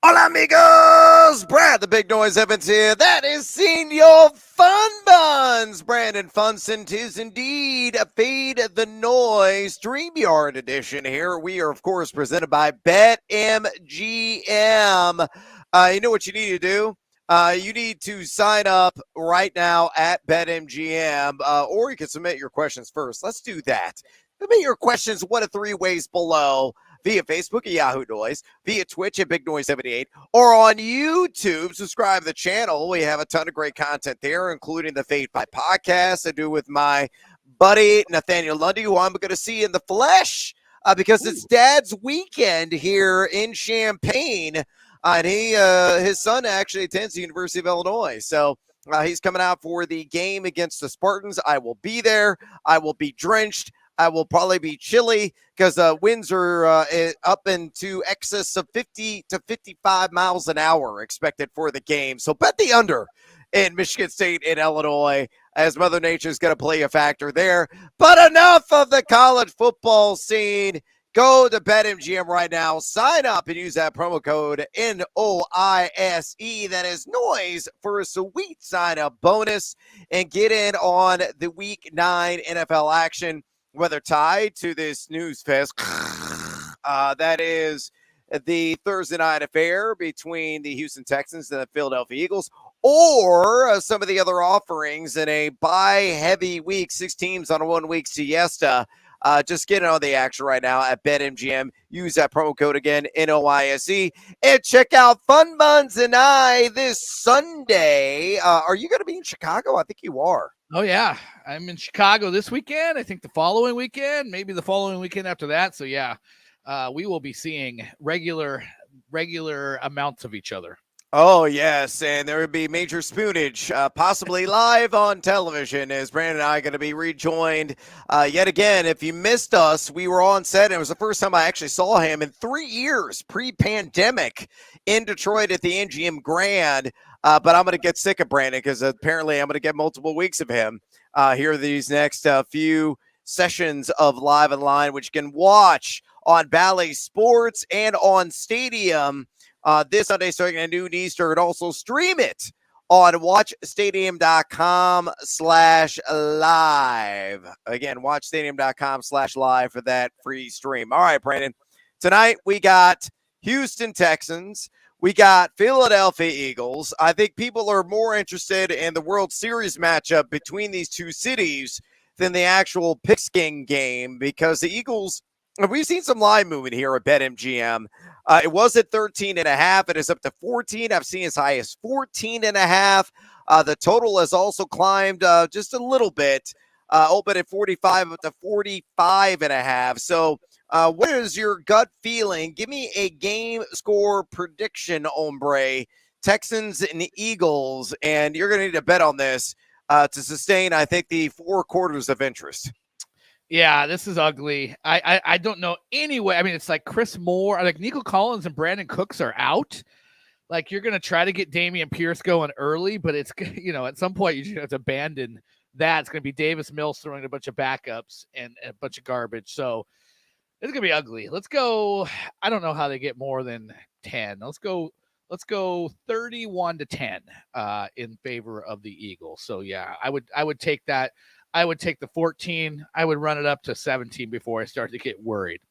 Hola, amigos! Brad, the Big Noise Evans here. That is Senior Fun Buns. Brandon Funston. 'Tis indeed a Fade the Noise StreamYard edition here. We are, of course, presented by BetMGM. You know what you need to do? You need to sign up right now at BetMGM, or you can submit your questions first. Let's do that. Submit your questions one of three ways below via Facebook at Yahoo Noise, via Twitch at Big Noise 78, or on YouTube. Subscribe to the channel. We have a ton of great content there, including the Fade Fight podcast I do with my buddy Nathaniel Lundy, who I'm going to see in the flesh because it's Dad's weekend here in Champaign. And his son actually attends the University of Illinois. So he's coming out for the game against the Spartans. I will be there. I will be drenched. I will probably be chilly because winds are up into excess of 50 to 55 miles an hour expected for the game. So bet the under in Michigan State and Illinois, as Mother Nature is going to play a factor there. But enough of the college football scene. Go to BetMGM right now. Sign up and use that promo code NOISE. That is noise for a sweet sign-up bonus. And get in on the Week 9 NFL action, whether tied to this news fest. That is the Thursday night affair between the Houston Texans and the Philadelphia Eagles, or some of the other offerings in a bye-heavy week, 6 teams on a 1-week siesta. Just get in on the action right now at BetMGM. Use that promo code again, NOISE. And check out Fun Buns and I this Sunday. Are you going to be in Chicago? I think you are. Oh, yeah. I'm in Chicago this weekend. I think the following weekend, maybe the following weekend after that. So, yeah, we will be seeing regular amounts of each other. Oh, yes, and there would be major spoonage, possibly live on television, as Brandon and I are going to be rejoined yet again. If you missed us, we were on set, and it was the first time I actually saw him in 3 years, pre-pandemic, in Detroit at the MGM Grand. But I'm going to get sick of Brandon because apparently I'm going to get multiple weeks of him here these next few sessions of Live and Line, which you can watch on Bally Sports and on Stadium this Sunday starting at noon Eastern. Also stream it on watchstadium.com/live. Again, watchstadium.com/live for that free stream. All right, Brandon. Tonight we got Houston Texans. We got Philadelphia Eagles. I think people are more interested in the World Series matchup between these two cities than the actual pigskin game because the Eagles, we've seen some line movement here at BetMGM. It was at 13.5. It is up to 14. I've seen as high as 14.5. The total has also climbed just a little bit, open at 45 up to 45.5. So what is your gut feeling? Give me a game score prediction, hombre. Texans and Eagles, and you're going to need to bet on this to sustain, I think, the 4 quarters of interest. Yeah, this is ugly. I don't know any way. I mean, it's like Chris Moore, like Nico Collins and Brandon Cooks are out. Like you're going to try to get Damian Pierce going early, but it's, at some point you just have to abandon that. It's going to be Davis Mills throwing a bunch of backups and a bunch of garbage. So it's going to be ugly. Let's go. I don't know how they get more than 10. Let's go 31-10 in favor of the Eagles. So yeah, I would take that. I would take the 14. I would run it up to 17 before I start to get worried.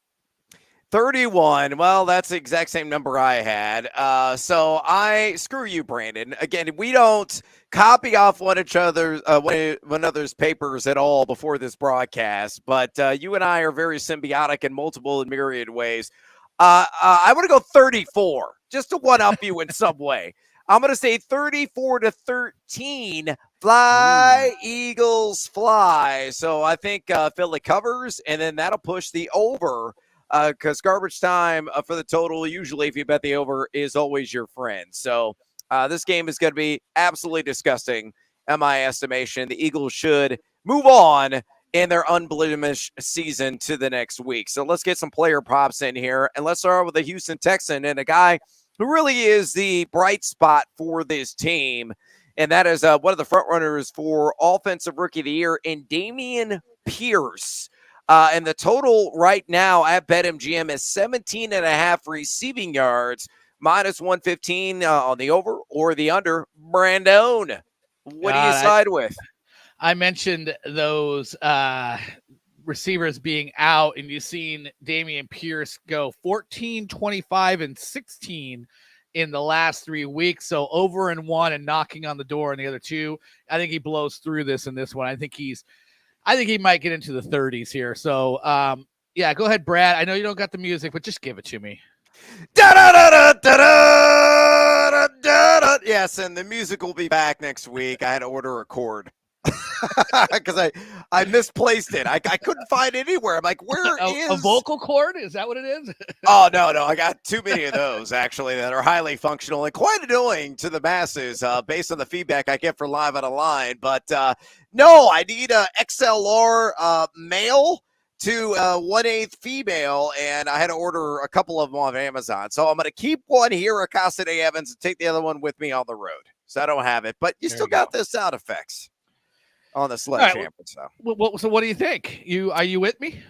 31. Well, that's the exact same number I had. So screw you, Brandon. Again, we don't copy off one another's papers at all before this broadcast, but you and I are very symbiotic in multiple and myriad ways. I want to go 34 just to one up you in some way. I'm going to say 34-13. Fly, Eagles, fly. So I think Philly covers, and then that'll push the over because garbage time for the total, usually if you bet the over, is always your friend. So this game is going to be absolutely disgusting, in my estimation. The Eagles should move on in their unblemished season to the next week. So let's get some player props in here, and let's start with the Houston Texan and a guy who really is the bright spot for this team, and that is one of the front runners for Offensive Rookie of the Year in Dameon Pierce. And the total right now at BetMGM is 17.5 receiving yards, minus 115 on the over or the under. Brandon, what do you God, side with? I mentioned those receivers being out, and you've seen Dameon Pierce go 14, 25, and 16 in the last 3 weeks. So over in one and knocking on the door in the other two. I think he blows through this in this one. I think he might get into the 30s here. So yeah, go ahead, Brad. I know you don't got the music, but just give it to me. Yes, and the music will be back next week. I had to order a cord because I misplaced it. I couldn't find it anywhere. I'm like, where is a vocal cord? Is that what it is? Oh, no. I got too many of those, actually, that are highly functional and quite annoying to the masses based on the feedback I get for Live on a Line. But no, I need a XLR male to 1/8 female, and I had to order a couple of them on Amazon. So I'm going to keep one here at Casa de Evans and take the other one with me on the road. So I don't have it. But you still got the sound effects on the sledgehammer. Right, so what do you think? Are you with me?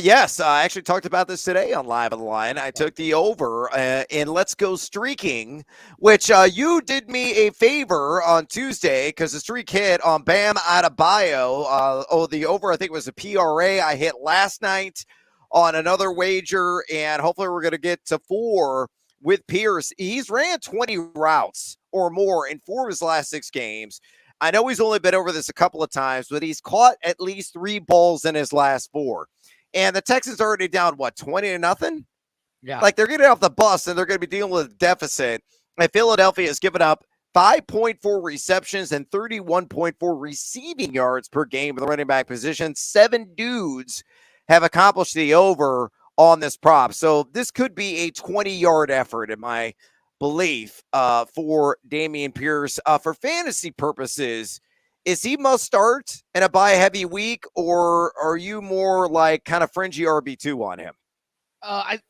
Yes, I actually talked about this today on Live on the Line. I took the over in Let's Go Streaking, which you did me a favor on Tuesday because the streak hit on Bam Adebayo. The over, I think it was a PRA I hit last night on another wager, and hopefully we're going to get to 4 with Pierce. He's ran 20 routes or more in 4 of his last 6 games. I know he's only been over this a couple of times, but he's caught at least 3 balls in his last 4. And the Texans are already down, 20-0? Yeah. Like, they're getting off the bus, and they're going to be dealing with a deficit. And Philadelphia has given up 5.4 receptions and 31.4 receiving yards per game with the running back position. 7 dudes have accomplished the over on this prop. So this could be a 20-yard effort, in my belief, for Dameon Pierce. For fantasy purposes, is he must start in a buy heavy week, or are you more like kind of fringy RB2 on him? I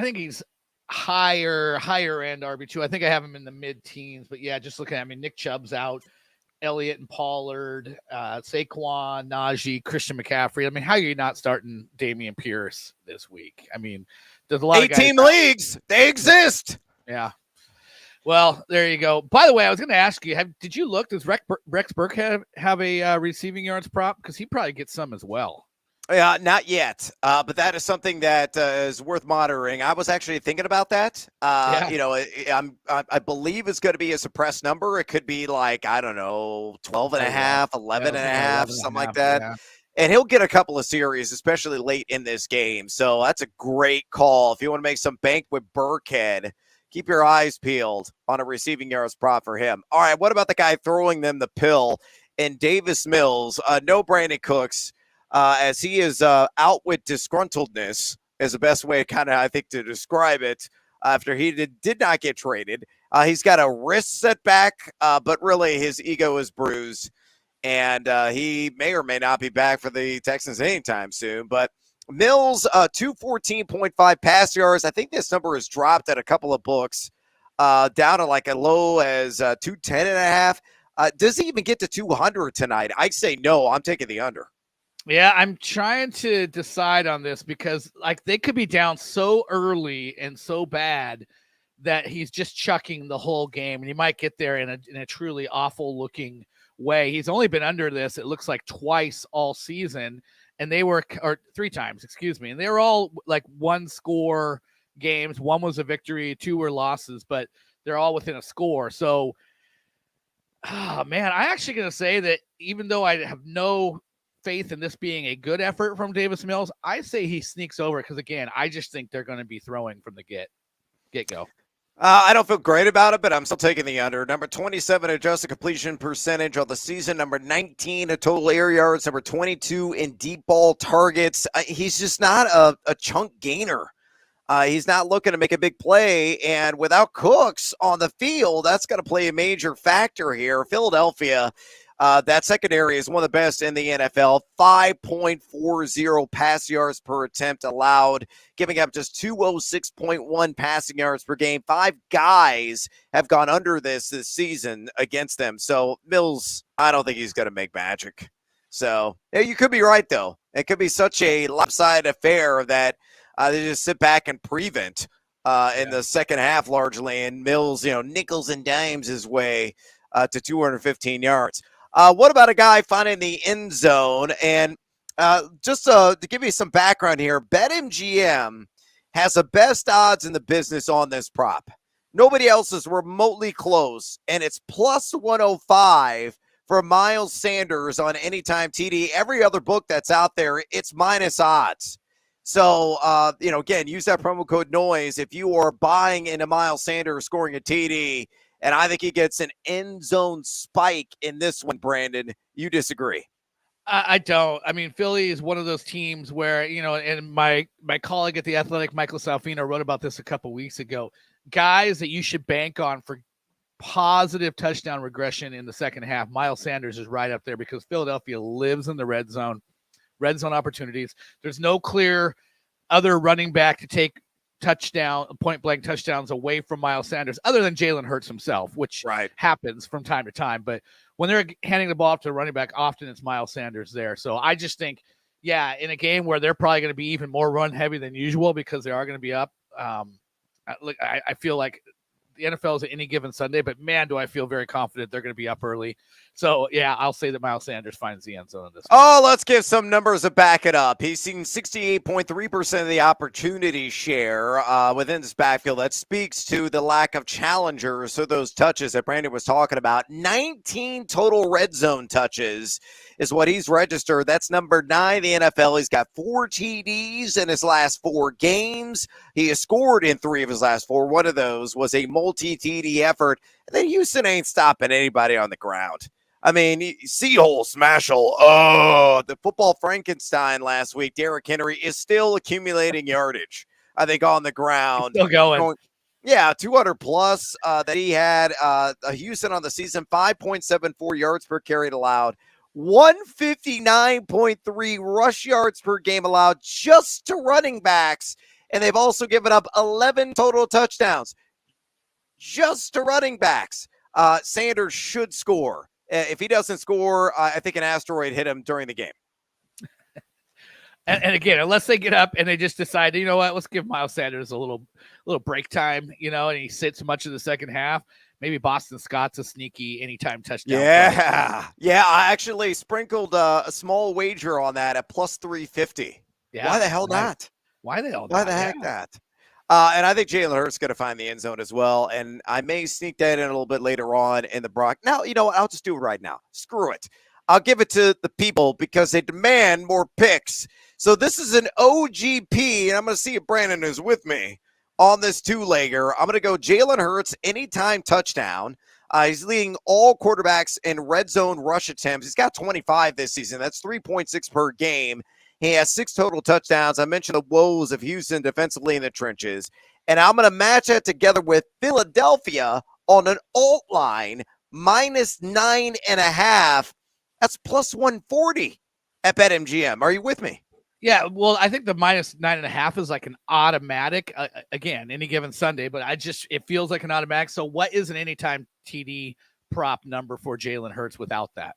think he's higher end RB2. I think I have him in the mid-teens, but yeah, just looking at Nick Chubb's out, Elliott and Pollard, Saquon, Najee, Christian McCaffrey. How are you not starting Dameon Pierce this week? There's a lot of guys. 8-team leagues, they exist. Yeah. Well, there you go. By the way, I was going to ask you, did you look? Does Rex Burke have a receiving yards prop? Because he probably gets some as well. Yeah, not yet. But that is something that is worth monitoring. I was actually thinking about that. I believe it's going to be a suppressed number. It could be like, I don't know, 12 and a half, 11 and a half, something like that. Yeah. And he'll get a couple of series, especially late in this game. So that's a great call. If you want to make some bank with Burkhead, keep your eyes peeled on a receiving yards prop for him. All right, what about the guy throwing them the pill in Davis Mills? No Brandon Cooks, as he is out with disgruntledness is the best way I think to describe it after he did not get traded. He's got a wrist setback, but really his ego is bruised, and he may or may not be back for the Texans anytime soon. But Mills, 214.5 pass yards. I think this number has dropped at a couple of books, down to like as low as 210 and a half. Does he even get to 200 tonight? I'd say no. I'm taking the under. Yeah, I'm trying to decide on this because they could be down so early and so bad that he's just chucking the whole game, and he might get there in a truly awful looking way. He's only been under this, it looks like, twice all season. And they were, or 3 times, excuse me. And they were all like 1-score games. 1 was a victory, 2 were losses, but they're all within a score. So, man, I'm actually going to say that even though I have no faith in this being a good effort from Davis Mills, I say he sneaks over because, again, I just think they're going to be throwing from the get-go. I don't feel great about it, but I'm still taking the under. Number 27 adjusted completion percentage on the season. Number 19 in total air yards. Number 22 in deep ball targets. He's just not a chunk gainer. He's not looking to make a big play. And without Cooks on the field, that's going to play a major factor here. Philadelphia, that secondary is one of the best in the NFL. 5.40 pass yards per attempt allowed, giving up just 206.1 passing yards per game. 5 guys have gone under this season against them. So Mills, I don't think he's going to make magic. So yeah, you could be right, though. It could be such a lopsided affair that they just sit back and prevent in the second half, largely, and Mills, nickels and dimes his way to 215 yards. What about a guy finding the end zone? And just to give you some background here, BetMGM has the best odds in the business on this prop. Nobody else is remotely close, and it's plus 105 for Miles Sanders on anytime TD. Every other book that's out there, it's minus odds. So, again, use that promo code NOISE if you are buying into Miles Sanders scoring a TD, and I think he gets an end zone spike in this one, Brandon. You disagree? I don't. I mean, Philly is one of those teams where, and my colleague at The Athletic, Michael Salfino, wrote about this a couple weeks ago. Guys that you should bank on for positive touchdown regression in the second half. Miles Sanders is right up there because Philadelphia lives in the red zone opportunities. There's no clear other running back to take point blank touchdowns away from Miles Sanders other than Jalen Hurts himself, which happens from time to time. But when they're handing the ball off to a running back, often it's Miles Sanders there. So I just think, in a game where they're probably going to be even more run heavy than usual because they are going to be up. I feel like the NFL is at any given Sunday, but man, do I feel very confident they're going to be up early. So, I'll say that Miles Sanders finds the end zone in this one. Oh, let's give some numbers to back it up. He's seen 68.3% of the opportunity share within this backfield. That speaks to the lack of challengers. So those touches that Brandon was talking about, 19 total red zone touches is what he's registered. That's number 9 in the NFL. He's got 4 TDs in his last 4 games. He has scored in 3 of his last 4. One of those was a multi-TD effort. And then Houston ain't stopping anybody on the ground. I mean, Seahole, Smashhole. Oh, the football Frankenstein last week, Derrick Henry, is still accumulating yardage, I think, on the ground. Still going. 200 plus that he had. Houston on the season, 5.74 yards per carry allowed. 159.3 rush yards per game allowed just to running backs. And they've also given up 11 total touchdowns just to running backs. Sanders should score. If he doesn't score, I think an asteroid hit him during the game. And again, unless they get up and they just decide, you know what, let's give Miles Sanders a little break time, and he sits much of the second half. Maybe Boston Scott's a sneaky anytime touchdown. Yeah. I actually sprinkled a small wager on that at plus 350. Yeah. Why the hell not? Why the hell not? Why the heck not? And I think Jalen Hurts is going to find the end zone as well. And I may sneak that in a little bit later on in the Brock. Now, you know what? I'll just do it right now. Screw it. I'll give it to the people because they demand more picks. So this is an OGP, and I'm going to see if Brandon is with me on this 2-legger. I'm going to go Jalen Hurts anytime touchdown. He's leading all quarterbacks in red zone rush attempts. He's got 25 this season. That's 3.6 per game. He has 6 total touchdowns. I mentioned the woes of Houston defensively in the trenches. And I'm going to match that together with Philadelphia on an alt line, minus 9.5. That's plus 140 at BetMGM. Are you with me? Yeah, well, I think the minus 9.5 is like an automatic, again, any given Sunday, but it feels like an automatic. So what is an anytime TD prop number for Jalen Hurts without that?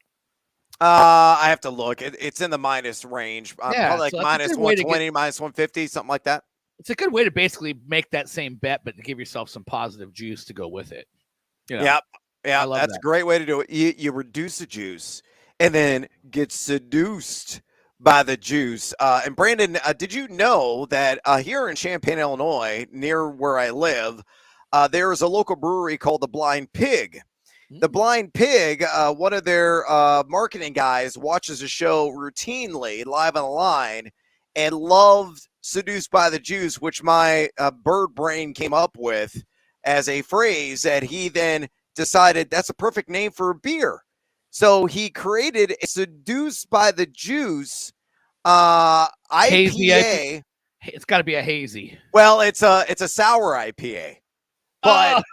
I have to look. It's in the minus range. Probably like so minus 120, minus 150, something like that. It's a good way to basically make that same bet, but to give yourself some positive juice to go with it. Yeah, that's a great way to do it. You reduce the juice and then get seduced by the juice. And Brandon, did you know that here in Champaign, Illinois, near where I live, there is a local brewery called The Blind Pig. The Blind Pig, one of their marketing guys, watches the show routinely live on the line and loved Seduced by the Juice, which my bird brain came up with as a phrase that he then decided that's a perfect name for a beer. So he created a Seduced by the Juice IPA. Hazy. It's got to be a hazy. Well, it's a sour IPA. But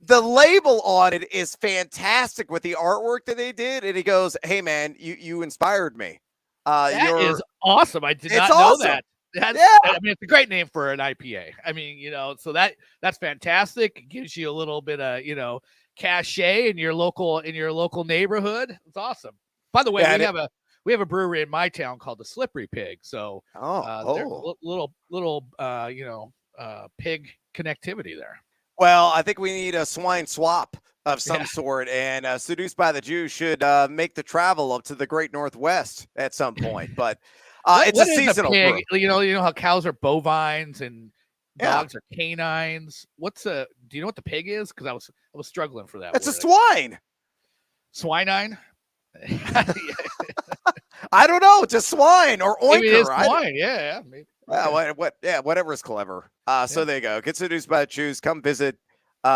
the label on it is fantastic with the artwork that they did. And he goes, hey, man, you inspired me. That is awesome. I did not know that. I mean, it's a great name for an IPA. I mean, so that's fantastic. It gives you a little bit of, cachet in your local neighborhood. It's awesome. By the way, we have a brewery in my town called the Slippery Pig. So they're little pig connectivity there. Well, I think we need a swine swap of some Yeah. sort, and Seduced by the Jew should make the travel up to the Great Northwest at some point. But it's a What is a seasonal brew. pig? You know how cows are bovines and Yeah, dogs are canines. Do you know what the pig is? Because I was struggling for that it's a word. swine. Swinine. I don't know, just swine or Maybe it is oinker. swine. Yeah. Maybe. Okay. Whatever is clever. So Yeah. there you go. Get Seduced by the Jews. Come visit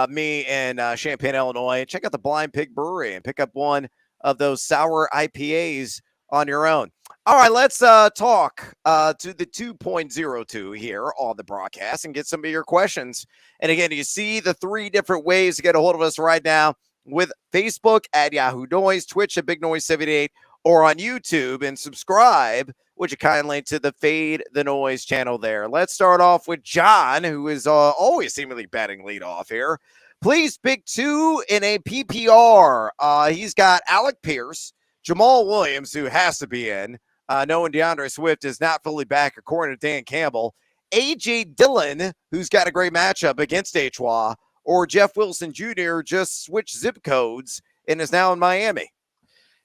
me in Champaign, Illinois. Check out the Blind Pig Brewery and pick up one of those sour IPAs on your own. All right, let's talk to the 2.02 here on the broadcast and get some of your questions. And again, you see the three different ways to get a hold of us right now with Facebook at Yahoo Noise, Twitch at Big Noise 78, or on YouTube, and subscribe, would you kindly, to the Fade the Noise channel there. Let's start off with John, who is always seemingly batting lead off here. Please pick two in a PPR. He's got Alec Pierce, Jamal Williams, who has to be in, knowing DeAndre Swift is not fully back, according to Dan Campbell, A.J. Dillon, who's got a great matchup against Hwa, or Jeff Wilson Jr. just switched zip codes and is now in Miami.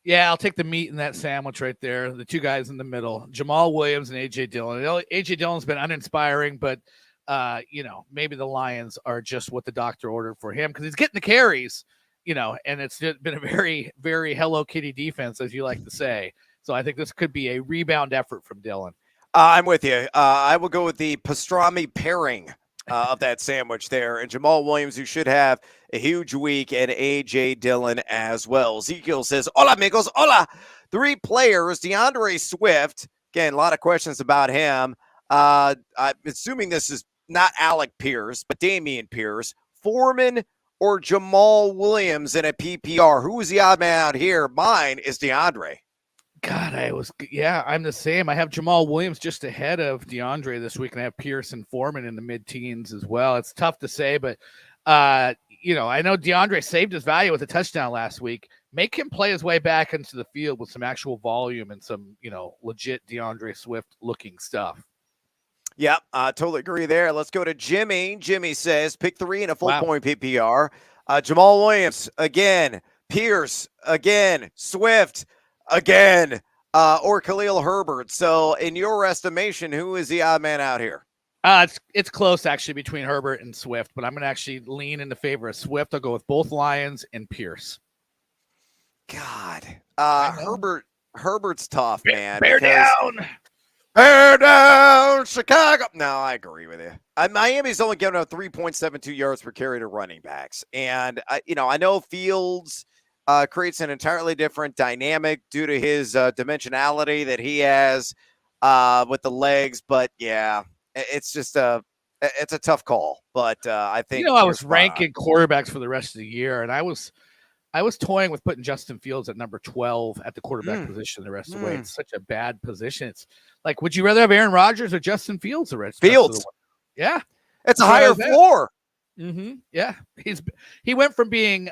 Yeah, I'll take the meat in that sandwich right there. The two guys in the middle, Jamal Williams and A.J. Dillon. A.J. Dillon's been uninspiring, but, maybe the Lions are just what the doctor ordered for him because he's getting the carries, and it's been a very, very Hello Kitty defense, as you like to say. So I think this could be a rebound effort from Dillon. I'm with you. I will go with the pastrami pairing of that sandwich there. And Jamal Williams, who should have a huge week, and A.J. Dillon as well. Ezekiel says, hola, amigos, hola. Three players, DeAndre Swift. Again, a lot of questions about him. I'm assuming this is not Alec Pierce, but Damian Pierce, Foreman, or Jamal Williams in a PPR. Who is the odd man out here? Mine is DeAndre. God, I'm the same. I have Jamal Williams just ahead of DeAndre this week, and I have Pierce and Foreman in the mid-teens as well. It's tough to say, but, I know DeAndre saved his value with a touchdown last week. Make him play his way back into the field with some actual volume and some, legit DeAndre Swift-looking stuff. Yep, I totally agree there. Let's go to Jimmy. Jimmy says, pick three in a full-point PPR. Jamal Williams, again. Pierce, again. Swift, again, or Khalil Herbert. So in your estimation, who is the odd man out here? It's close, actually, between Herbert and Swift, but I'm going to actually lean in the favor of Swift. I'll go with both Lions and Pierce. God, Herbert's tough, man. Bear down. Bear down, Chicago. No, I agree with you. Miami's only giving up 3.72 yards per carry to running backs. And, I know Fields creates an entirely different dynamic due to his dimensionality that he has with the legs. But, yeah, it's just it's a tough call. But I think I was ranking quarterbacks for the rest of the year, and I was toying with putting Justin Fields at number 12 at the quarterback position the rest of the way. It's such a bad position. It's like, would you rather have Aaron Rodgers or Justin Fields the rest of the way? Yeah. It's a higher floor. Mm-hmm. Yeah. He went from being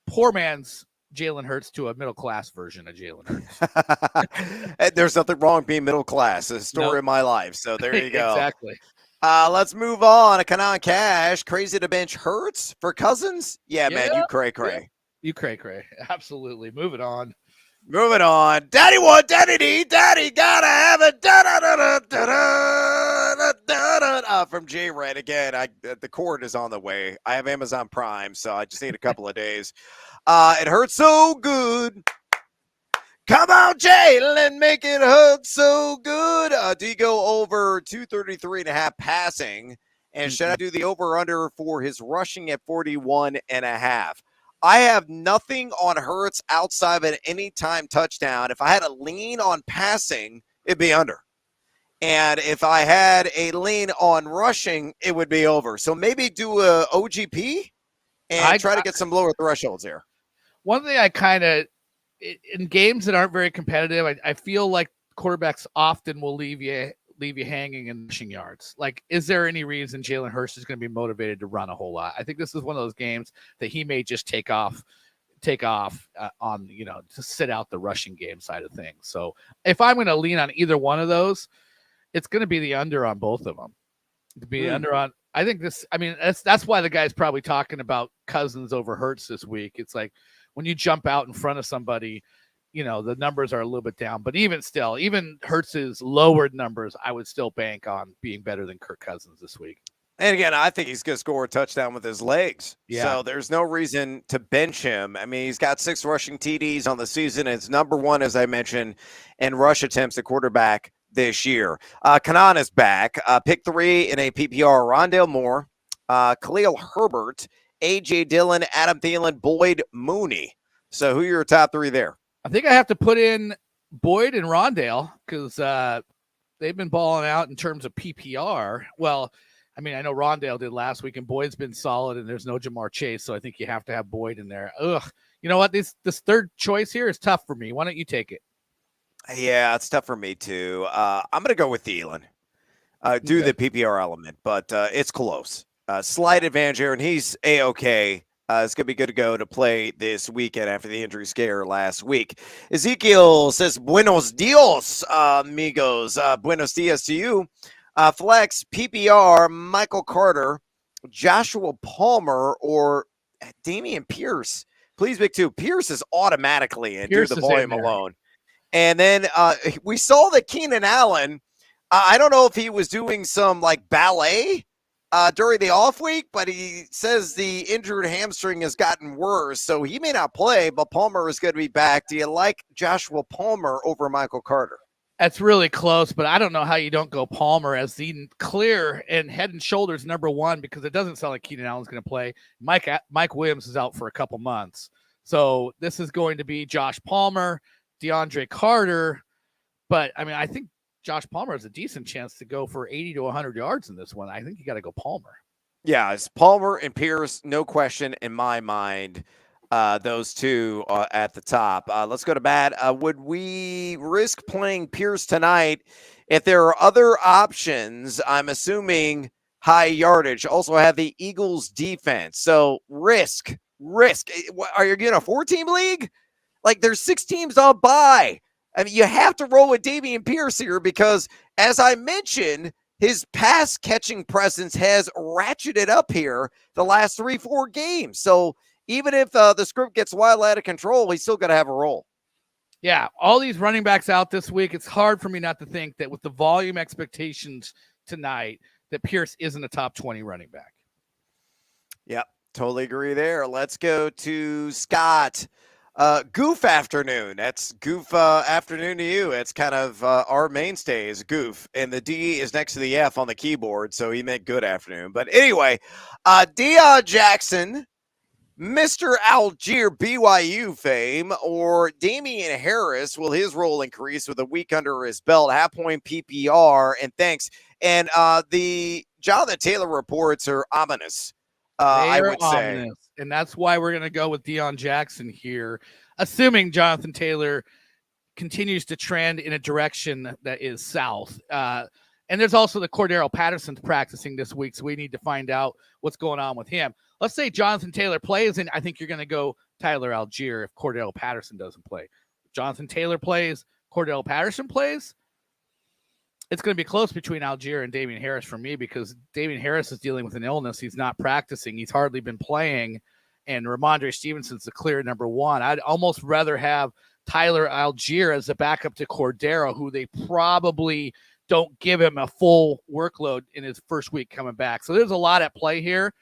poor man's Jalen Hurts to a middle-class version of Jalen Hurts. There's nothing wrong with being middle class. It's a story of my life. So there you go. Exactly. Let's move on. Kanan Cash, crazy to bench Hurts for Cousins? Yeah, man, you cray. Yeah. You cray. Absolutely. Moving on. Daddy want Daddy need Daddy gotta have it. From J Red again. The cord is on the way. I have Amazon Prime, so I just need a couple of days. It hurts so good. Come on, Jalen, make it hurt so good. Do you go over 233.5 passing? And should I do the over-under for his rushing at 41.5? I have nothing on Hurts outside of an anytime touchdown. If I had a lean on passing, it'd be under. And if I had a lean on rushing, it would be over. So maybe do a OGP and try to get some lower thresholds here. One thing I kind of, in games that aren't very competitive, I feel like quarterbacks often will leave you hanging in rushing yards. Like, is there any reason Jalen Hurts is going to be motivated to run a whole lot? I think this is one of those games that he may just take off on, to sit out the rushing game side of things. So if I'm going to lean on either one of those, it's going to be the under on both of them. to be under on. I think this. I mean, that's why the guy's probably talking about Cousins over Hurts this week. It's like when you jump out in front of somebody, the numbers are a little bit down. But even still, even Hurts's lowered numbers, I would still bank on being better than Kirk Cousins this week. And again, I think he's going to score a touchdown with his legs. Yeah. So there's no reason to bench him. I mean, he's got 6 rushing TDs on the season. It's number 1, as I mentioned, in rush attempts at quarterback this year. Kanan is back. Pick 3 in a PPR. Rondale Moore, Khalil Herbert, A.J. Dillon, Adam Thielen, Boyd, Mooney. So who are your top 3 there? I think I have to put in Boyd and Rondale because they've been balling out in terms of PPR. Well, I mean, I know Rondale did last week, and Boyd's been solid, and there's no Jamar Chase, so I think you have to have Boyd in there. Ugh. You know what? This third choice here is tough for me. Why don't you take it? Yeah, it's tough for me, too. I'm going to go with Thielen. Do the PPR element, but it's close. Slight advantage here, and he's A-OK. It's going to be good to go to play this weekend after the injury scare last week. Ezekiel says, Buenos dias, amigos. Buenos dias to you. Flex, PPR, Michael Carter, Joshua Palmer, or Damian Pierce. Please, Big Two. Pierce is automatically in due to the volume alone. And then we saw that Keenan Allen, I don't know if he was doing some like ballet during the off week, but he says the injured hamstring has gotten worse, so he may not play, but Palmer is going to be back. Do you like Joshua Palmer over Michael Carter? That's really close, but I don't know how you don't go Palmer as the clear and head and shoulders number 1 because it doesn't sound like Keenan Allen's going to play. Mike Williams is out for a couple months. So this is going to be Josh Palmer, DeAndre Carter. But, I mean, I think Josh Palmer has a decent chance to go for 80 to 100 yards in this one. I think you got to go Palmer. Yeah, it's Palmer and Pierce, no question in my mind. Those two at the top. Let's go to Matt. Would we risk playing Pierce tonight if there are other options? I'm assuming high yardage. Also have the Eagles defense. So risk. Are you in a 4-team league? Like there's 6 teams on bye. I mean, you have to roll with Dameon Pierce here because, as I mentioned, his pass catching presence has ratcheted up here the last 3-4 games. So even if the script gets wild out of control, he's still going to have a role. Yeah, all these running backs out this week, it's hard for me not to think that with the volume expectations tonight, that Pierce isn't a top 20 running back. Yep, totally agree there. Let's go to Scott. Goof afternoon. That's Goof afternoon to you. It's kind of our mainstay is Goof, and the D is next to the F on the keyboard, so he meant good afternoon. But anyway, Deion Jackson, Mr. Algier BYU fame, or Damian Harris, will his role increase with a week under his belt? Half-point PPR, and thanks. And the Jonathan Taylor reports are ominous, I would say. And that's why we're going to go with Deion Jackson here, assuming Jonathan Taylor continues to trend in a direction that is south. And there's also the Cordero Patterson's practicing this week, so we need to find out what's going on with him. Let's say Jonathan Taylor plays, and I think you're going to go Tyler Algier if Cordero Patterson doesn't play. If Jonathan Taylor plays, Cordero Patterson plays, it's going to be close between Algier and Damian Harris for me because Damian Harris is dealing with an illness. He's not practicing. He's hardly been playing, and Ramondre Stevenson's the clear number 1. I'd almost rather have Tyler Algier as a backup to Cordero, who they probably don't give him a full workload in his first week coming back. So there's a lot at play here.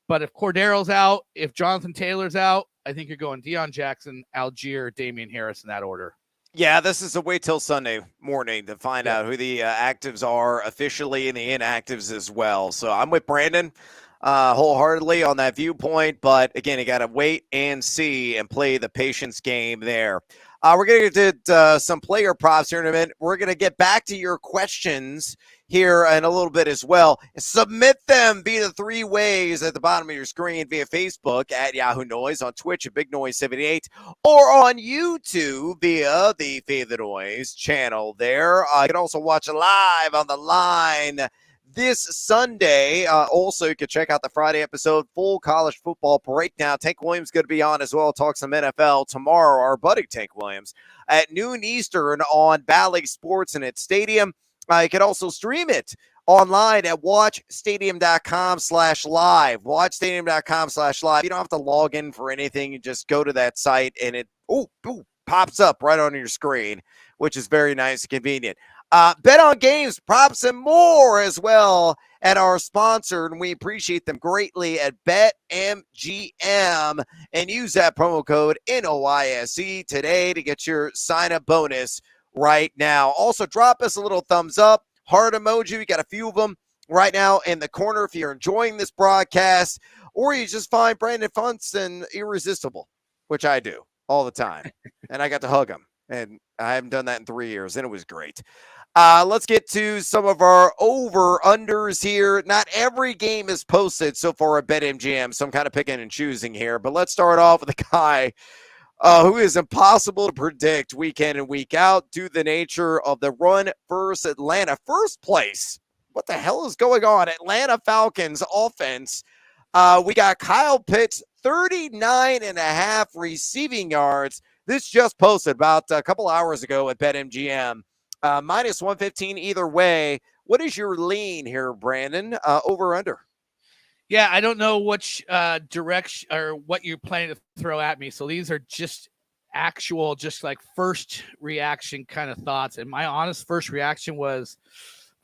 But if Cordero's out, if Jonathan Taylor's out, I think you're going Deion Jackson, Algier, Damian Harris in that order. Yeah, this is a wait till Sunday morning to find out who the actives are officially and the inactives as well. So I'm with Brandon wholeheartedly on that viewpoint. But again, you got to wait and see and play the patience game there. We're going to get some player props here in a minute. We're going to get back to your questions here in a little bit as well. Submit them via the 3 ways at the bottom of your screen via Facebook at Yahoo Noise, on Twitch at Big Noise 78, or on YouTube via the Fade the Noise channel there. You can also watch live on the line this Sunday. Also, you can check out the Friday episode, full college football breakdown. Tank Williams going to be on as well. Talk some NFL tomorrow. Our buddy Tank Williams at noon Eastern on Bally Sports and its Stadium. You can also stream it online at watchstadium.com/live. Watchstadium.com/live. You don't have to log in for anything. You just go to that site and it pops up right on your screen, which is very nice and convenient. Bet on games, props, and more as well at our sponsor, and we appreciate them greatly at BetMGM. And use that promo code NOISE today to get your sign-up bonus right now. Also, drop us a little thumbs up, heart emoji. We got a few of them right now in the corner if you're enjoying this broadcast, or you just find Brandon Funston irresistible, which I do all the time. And I got to hug him, and I haven't done that in 3 years, and it was great. Let's get to some of our over-unders here. Not every game is posted so far at BetMGM, so I'm kind of picking and choosing here. But let's start off with a guy who is impossible to predict week in and week out due to the nature of the run first Atlanta. First place. What the hell is going on? Atlanta Falcons offense. We got Kyle Pitts, 39.5 receiving yards. This just posted about a couple hours ago at BetMGM. Minus 115 either way. What is your lean here, Brandon? Over under? Yeah, I don't know which direction or what you're planning to throw at me. So these are just actual, just like first reaction kind of thoughts. And my honest first reaction was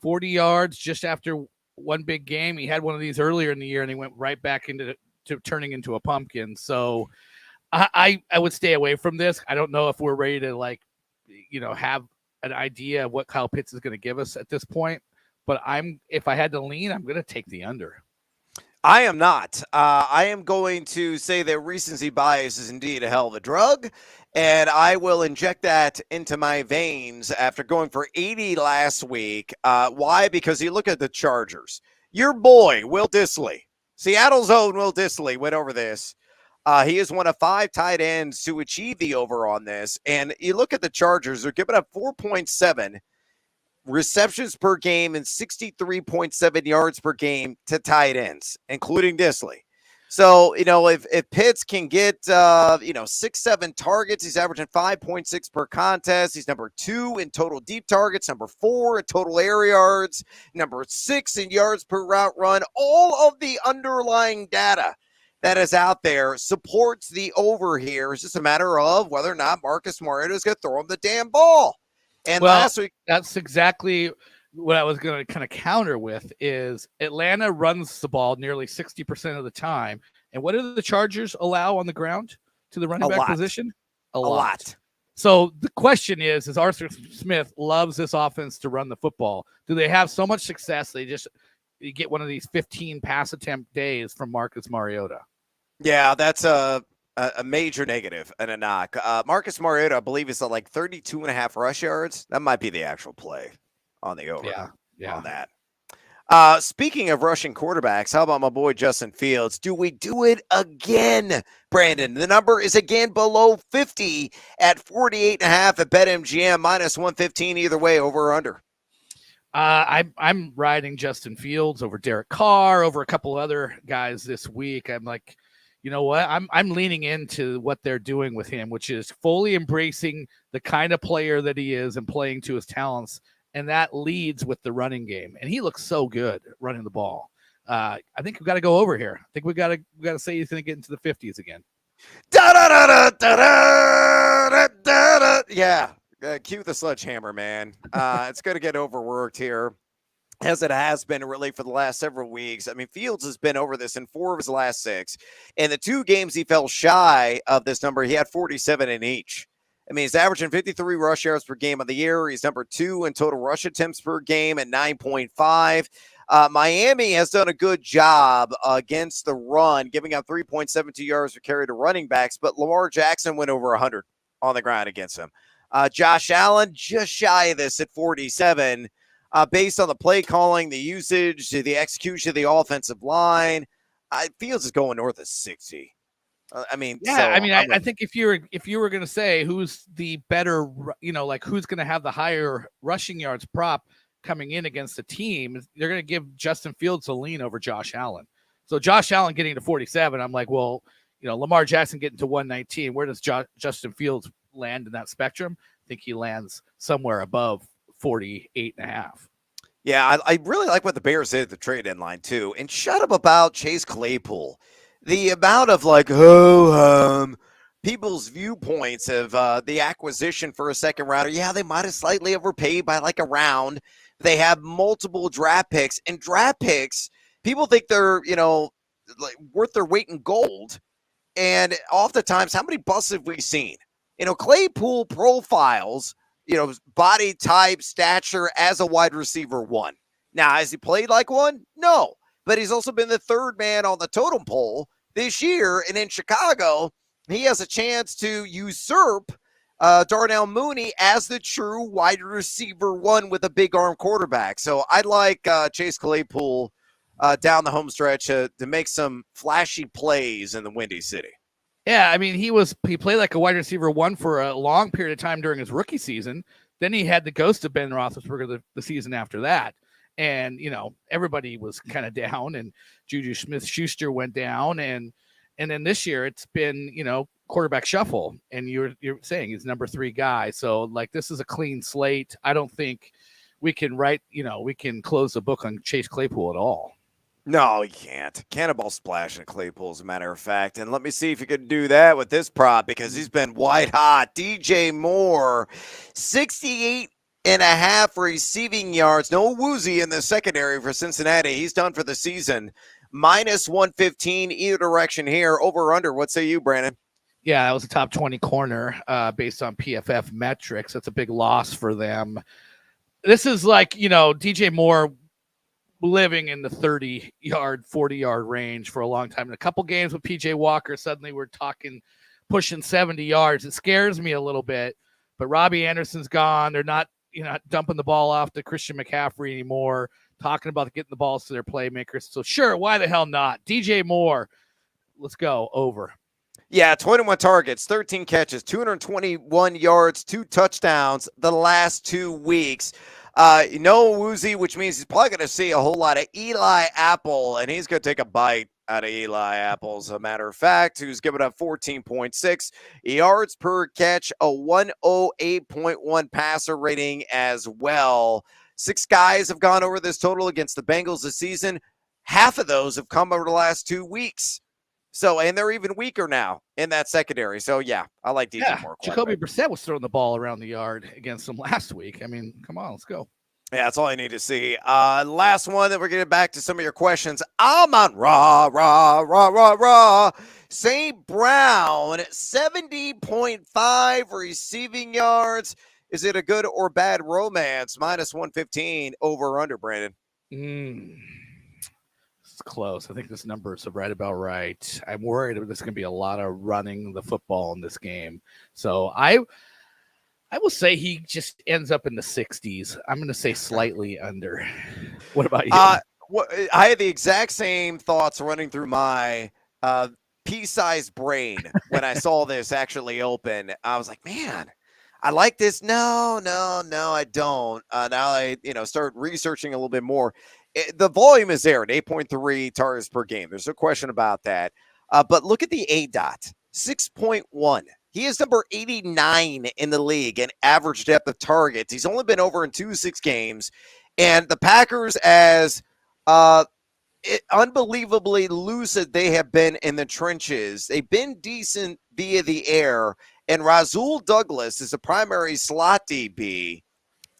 40 yards just after one big game. He had one of these earlier in the year, and he went right back into turning into a pumpkin. So I would stay away from this. I don't know if we're ready to have an idea of what Kyle Pitts is going to give us at this point. But if I had to lean, I'm going to take the under. I am not. I am going to say that recency bias is indeed a hell of a drug, and I will inject that into my veins after going for 80 last week. Why? Because you look at the Chargers. Your boy, Will Dissly, Seattle's own Will Dissly, went over this. He is one of 5 tight ends to achieve the over on this. And you look at the Chargers, they're giving up 4.7 receptions per game and 63.7 yards per game to tight ends, including Dissly. So, if Pitts can get, 6-7 targets, he's averaging 5.6 per contest. He's number 2 in total deep targets, number 4 in total air yards, number 6 in yards per route run. All of the underlying data that is out there supports the over here. It's just a matter of whether or not Marcus Mariota is going to throw him the damn ball. And last week, that's exactly what I was going to kind of counter with is Atlanta runs the ball nearly 60% of the time. And what do the Chargers allow on the ground to the running back position? A lot. So the question is Arthur Smith loves this offense to run the football. Do they have so much success you get one of these 15 pass attempt days from Marcus Mariota? Yeah, that's a major negative and a knock. Marcus Mariota, I believe, is at like 32.5 rush yards. That might be the actual play on the over on that. Speaking of rushing quarterbacks, how about my boy Justin Fields? Do we do it again, Brandon? The number is again below 50 at 48.5 at BetMGM, minus 115 either way, over or under. I'm riding Justin Fields over Derek Carr, over a couple other guys this week. I'm like, you know what? I'm leaning into what they're doing with him, which is fully embracing the kind of player that he is and playing to his talents. And that leads with the running game. And he looks so good running the ball. I think we've got to go over here. I think we got to say he's going to get into the 50s again. Yeah. Cue the sledgehammer, man. It's going to get overworked here, as it has been really for the last several weeks. I mean, Fields has been over this in 4 of his last 6. In the 2 games he fell shy of this number, he had 47 in each. I mean, he's averaging 53 rush yards per game of the year. He's number 2 in total rush attempts per game at 9.5. Miami has done a good job against the run, giving up 3.72 yards per carry to running backs, but Lamar Jackson went over 100 on the ground against him. Josh Allen just shy of this at 47. Based on the play calling, the usage, the execution of the offensive line, Fields is going north of 60. I think if you were going to say who's the better, who's going to have the higher rushing yards prop coming in against the team, they're going to give Justin Fields a lean over Josh Allen. So Josh Allen getting to 47, I'm like, well, Lamar Jackson getting to 119. Where does Justin Fields land in that spectrum? I think he lands somewhere above 48.5. Yeah, I really like what the Bears did at the trade deadline too. And shut up about Chase Claypool. The amount of like people's viewpoints of the acquisition for a second rounder. Yeah, they might have slightly overpaid by like a round. They have multiple draft picks, and draft picks. People think they're like worth their weight in gold. And oftentimes, how many busts have we seen? Claypool profiles, body type, stature as a wide receiver one. Now, has he played like one? No. But he's also been the third man on the totem pole this year. And in Chicago, he has a chance to usurp Darnell Mooney as the true wide receiver one with a big arm quarterback. So I like Chase Claypool down the home stretch to make some flashy plays in the Windy City. Yeah, I mean, he played like a wide receiver one for a long period of time during his rookie season. Then he had the ghost of Ben Roethlisberger the season after that. And, everybody was kind of down, and Juju Smith-Schuster went down. And then this year it's been, quarterback shuffle. And you're saying he's number 3 guy. So, like, this is a clean slate. I don't think we can we can close the book on Chase Claypool at all. No, you can't. Cannonball splash and Claypool, as a matter of fact. And let me see if you could do that with this prop because he's been white hot. DJ Moore, 68.5 receiving yards. No woozy in the secondary for Cincinnati. He's done for the season. -115 either direction here. Over or under. What say you, Brandon? Yeah, that was a top 20 corner based on PFF metrics. That's a big loss for them. This is like, DJ Moore living in the 30-yard, 40-yard range for a long time. In a couple games with PJ Walker, suddenly we're talking pushing 70 yards. It scares me a little bit, but Robbie Anderson's gone. They're not, dumping the ball off to Christian McCaffrey anymore, talking about getting the balls to their playmakers. So sure, why the hell not? DJ Moore, let's go over. Yeah, 21 targets, 13 catches, 221 yards, 2 touchdowns the last 2 weeks. No woozy, which means he's probably going to see a whole lot of Eli Apple, and he's going to take a bite out of Eli Apple, as a matter of fact, who's given up 14.6 yards per catch, a 108.1 passer rating as well. 6 guys have gone over this total against the Bengals this season. Half of those have come over the last 2 weeks. So, and they're even weaker now in that secondary. So, yeah, I like DJ Moore. Jacoby Brissett was throwing the ball around the yard against them last week. I mean, come on, let's go. Yeah, that's all I need to see. Last one that we're getting back to some of your questions. I'm on raw. St. Brown, 70.5 receiving yards. Is it a good or bad romance? -115 over or under, Brandon. Close. I think this number is right about right. I'm worried there's going to be a lot of running the football in this game. So I will say he just ends up in the 60s. I'm going to say slightly under. What about you? I had the exact same thoughts running through my pea-sized brain when I saw this actually open. I was like, man, I like this. No, I don't. Now I, start researching a little bit more. The volume is there at 8.3 targets per game. There's no question about that. But look at the ADOT, 6.1. He is number 89 in the league in average depth of targets. He's only been over in 6 games. And the Packers, as unbelievably lucid they have been in the trenches, they've been decent via the air. And Rasul Douglas is a primary slot DB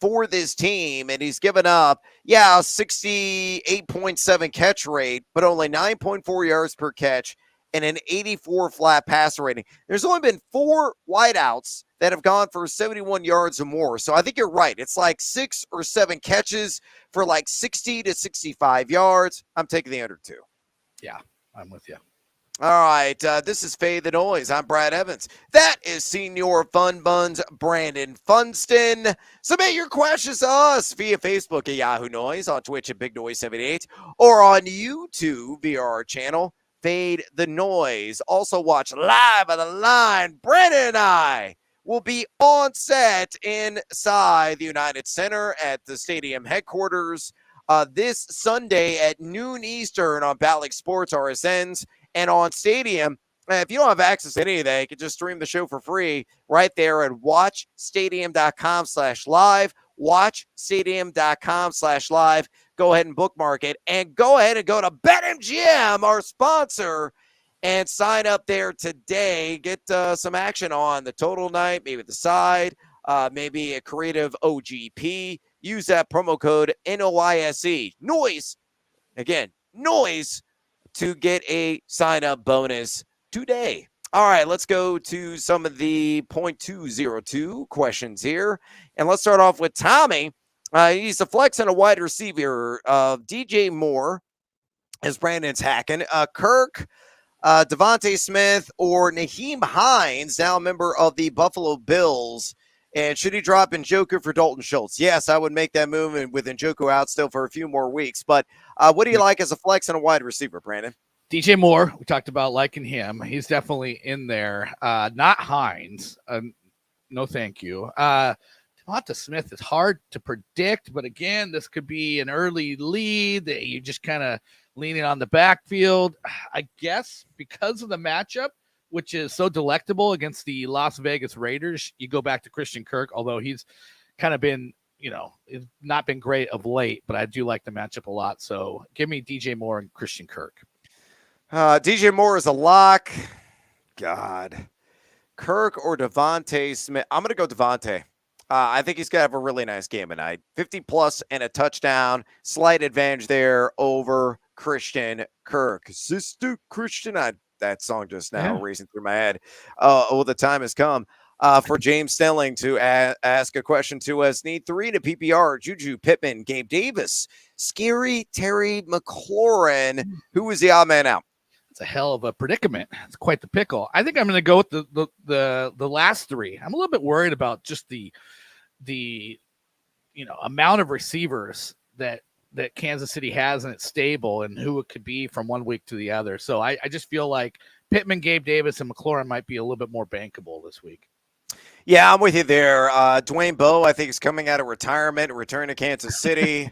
for this team, and he's given up, 68.7 catch rate, but only 9.4 yards per catch and an 84 flat passer rating. There's only been 4 wideouts that have gone for 71 yards or more. So I think you're right. It's like 6 or 7 catches for like 60 to 65 yards. I'm taking the under 2. Yeah, I'm with you. All right, this is Fade the Noise. I'm Brad Evans. That is Senior Fun Buns Brandon Funston. Submit your questions to us via Facebook at Yahoo Noise, on Twitch at Big Noise 78, or on YouTube via our channel, Fade the Noise. Also watch Live on the Line. Brandon and I will be on set inside the United Center at the stadium headquarters this Sunday at noon Eastern on Ballyk Sports RSNs. And on Stadium, if you don't have access to any of that, you can just stream the show for free right there at watchstadium.com/live, watchstadium.com/live. Go ahead and bookmark it, and go ahead and go to BetMGM, our sponsor, and sign up there today. Get some action on the total night, maybe the side, maybe a creative OGP. Use that promo code NOISE. Noise. Again, noise to get a sign-up bonus today. All right, let's go to some of the .202 questions here. And let's start off with Tommy. He's a flex and a wide receiver. DJ Moore, as Brandon's hacking. Kirk, Devontae Smith, or Naheem Hines, now a member of the Buffalo Bills. And should he drop Njoku for Dalton Schultz? Yes, I would make that move, and with Njoku out still for a few more weeks. But what do you like as a flex and a wide receiver, Brandon? DJ Moore, we talked about liking him. He's definitely in there. Not Hines. No, thank you. Devonta Smith is hard to predict, but again, this could be an early lead that you just kind of leaning on the backfield. I guess because of the matchup, which is so delectable against the Las Vegas Raiders, you go back to Christian Kirk, although he's kind of been, not been great of late, but I do like the matchup a lot. So give me DJ Moore and Christian Kirk. DJ Moore is a lock. God. Kirk or Devontae Smith? I'm going to go Devontae. I think he's going to have a really nice game tonight. 50-plus and a touchdown. Slight advantage there over Christian Kirk. Sister Christian. That song just now racing through my head. The time has come for James Stelling to ask a question to us. Need 3 to PPR. Juju Pittman, Gabe Davis, Scary Terry McLaurin. Who is the odd man out? It's a hell of a predicament. It's quite the pickle. I think I'm going to go with the last 3. I'm a little bit worried about just the amount of receivers that Kansas City has in its stable and who it could be from one week to the other. So I just feel like Pittman, Gabe Davis, and McLaurin might be a little bit more bankable this week. Yeah, I'm with you there. Dwayne Bowe, I think, is coming out of retirement, return to Kansas City.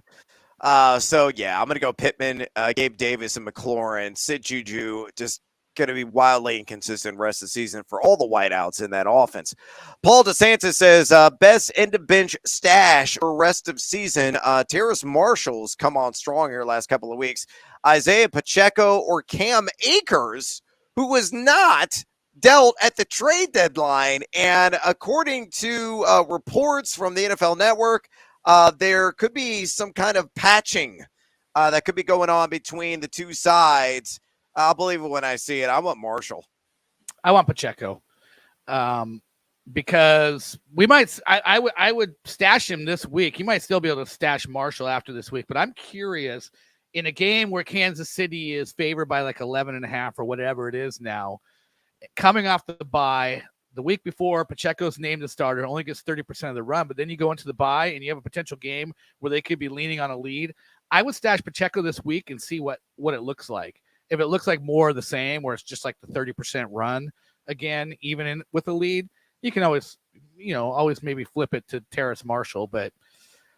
I'm going to go Pittman, Gabe Davis, and McLaurin. Sid Juju, just going to be wildly inconsistent rest of the season for all the wideouts in that offense. Paul DeSantis says, best end-of-bench stash for rest of season. Terrace Marshall's come on strong here last couple of weeks. Isaiah Pacheco or Cam Akers, who was not dealt at the trade deadline. And according to reports from the NFL Network, there could be some kind of patching that could be going on between the two sides. I'll believe it when I see it. I want Marshall. I want Pacheco because we might. I would stash him this week. You might still be able to stash Marshall after this week, but I'm curious in a game where Kansas City is favored by like 11.5 or whatever it is now, coming off the bye. The week before, Pacheco's named the starter, only gets 30% of the run, but then you go into the bye and you have a potential game where they could be leaning on a lead. I would stash Pacheco this week and see what it looks like. If it looks like more of the same, where it's just like the 30% run again, even with a lead, you can always maybe flip it to Terrace Marshall, but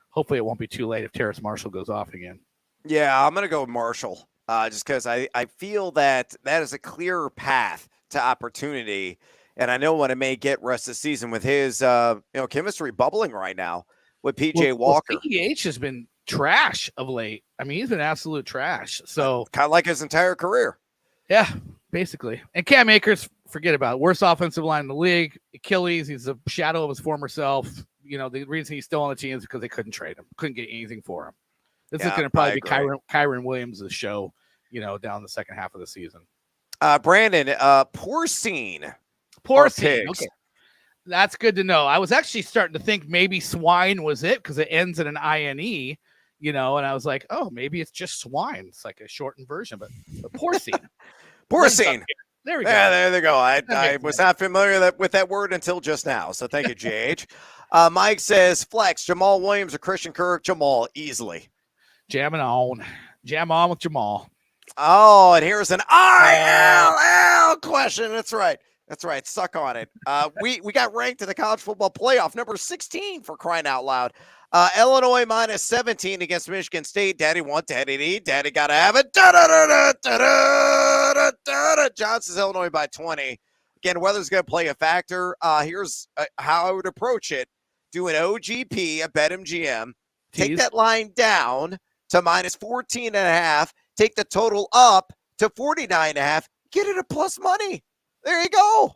hopefully it won't be too late if Terrace Marshall goes off again. Yeah, I'm going to go with Marshall just because I feel that is a clearer path to opportunity. And I know what it may get rest of the season with his chemistry bubbling right now with PJ Walker. CEH has been trash of late. I mean, he's been absolute trash. So kind of like his entire career. Yeah, basically. And Cam Akers, forget about it. Worst offensive line in the league. Achilles, he's a shadow of his former self. The reason he's still on the team is because they couldn't trade him. Couldn't get anything for him. This is going to probably be Kyron Williams' show, down the second half of the season. Brandon, Porcine. Okay. That's good to know. I was actually starting to think maybe swine was it because it ends in an INE, and I was like, oh, maybe it's just swine. It's like a shortened version, but porcine. Porcine. There we go. Yeah, there they go. I was not familiar with that word until just now, so thank you, JH. Mike says, flex, Jamal Williams or Christian Kirk? Jamal, easily. Jam on with Jamal. Oh, and here's an ILL question. That's right. Suck on it. We got ranked in the college football playoff, number 16 for crying out loud. Illinois minus 17 against Michigan State. Daddy want, daddy need, daddy got to have it. Johnson's Illinois by 20. Again, weather's going to play a factor. Here's how I would approach it. do an OGP at BetMGM, take Tease. that line down to minus 14.5, take the total up to 49.5, get it a plus money. There you go.